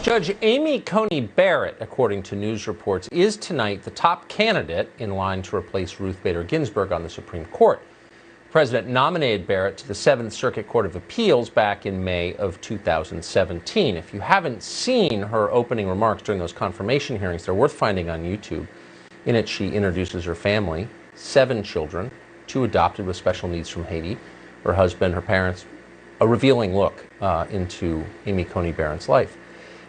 Judge Amy Coney Barrett, according to news reports, is tonight the top candidate in line to replace Ruth Bader Ginsburg on the Supreme Court. The president nominated Barrett to the Seventh Circuit Court of Appeals back in May of 2017. If you haven't seen her opening remarks during those confirmation hearings, they're worth finding on YouTube. In it, she introduces her family, 7 children, 2 adopted with special needs from Haiti, her husband, her parents, a revealing look into Amy Coney Barrett's life.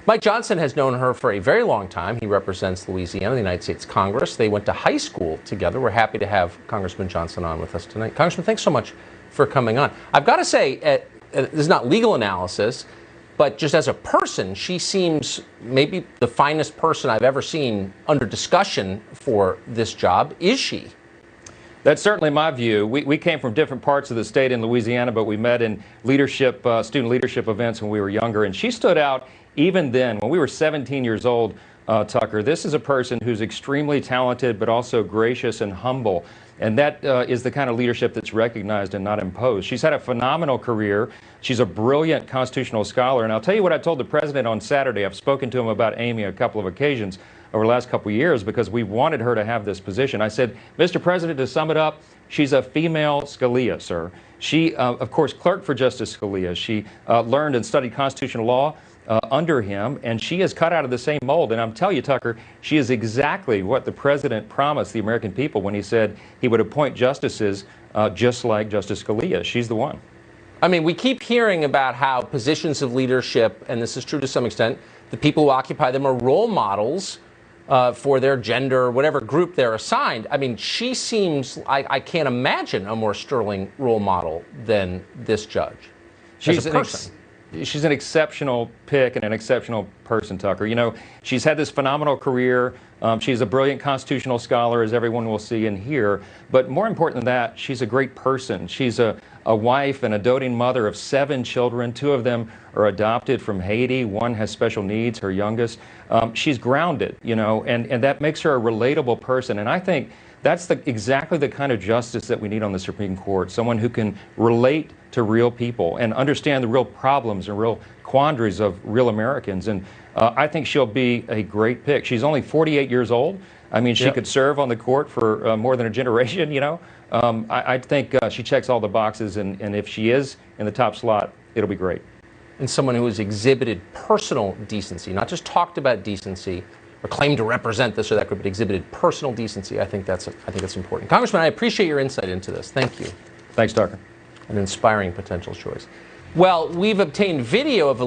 Mike Johnson has known her for a very long time. He represents Louisiana in the United States Congress. They went to high school together. We're happy to have Congressman Johnson on with us tonight. Congressman, thanks so much for coming on. I've got to say, this is not legal analysis, but just as a person, she seems maybe the finest person I've ever seen under discussion for this job. Is she? That's certainly my view. We came from different parts of the state in Louisiana, but we met in leadership, student leadership events when we were younger. And she stood out even then, when we were 17 years old, Tucker. This is a person who's extremely talented, but also gracious and humble. And that is the kind of leadership that's recognized and not imposed. She's had a phenomenal career. She's a brilliant constitutional scholar. And I'll tell you what I told the president on Saturday. I've spoken to him about Amy a couple of occasions over the last couple of years because we wanted her to have this position. I said, Mr. President, to sum it up, she's a female Scalia, sir. She, of course, clerked for Justice Scalia. She learned and studied constitutional law under him, and she is cut out of the same mold. And I'm telling you, Tucker, she is exactly what the president promised the American people when he said he would appoint justices just like Justice Scalia. She's the one. I mean, we keep hearing about how positions of leadership, and this is true to some extent, the people who occupy them are role models for their gender or whatever group they're assigned. I mean, she seems, I can't imagine a more sterling role model than this judge. She's a person. She's an exceptional pick and an exceptional person, Tucker. You know, she's had this phenomenal career. She's a brilliant constitutional scholar, as everyone will see and hear. But more important than that, she's a great person. She's a wife and a doting mother of 7 children. 2 of them are adopted from Haiti. 1 has special needs, her youngest. She's grounded, you know, and that makes her a relatable person. And I think that's exactly the kind of justice that we need on the Supreme Court, someone who can relate to real people and understand the real problems and real quandaries of real Americans. And I think she'll be a great pick. She's only 48 years old. I mean, she could serve on the court for more than a generation, you know. I think she checks all the boxes, and if she is in the top slot, it'll be great. And someone who has exhibited personal decency, not just talked about decency or claimed to represent this or that group, but exhibited personal decency. I think that's important. Congressman, I appreciate your insight into this. Thank you. Thanks, Tucker. An inspiring potential choice. Well, we've obtained video of a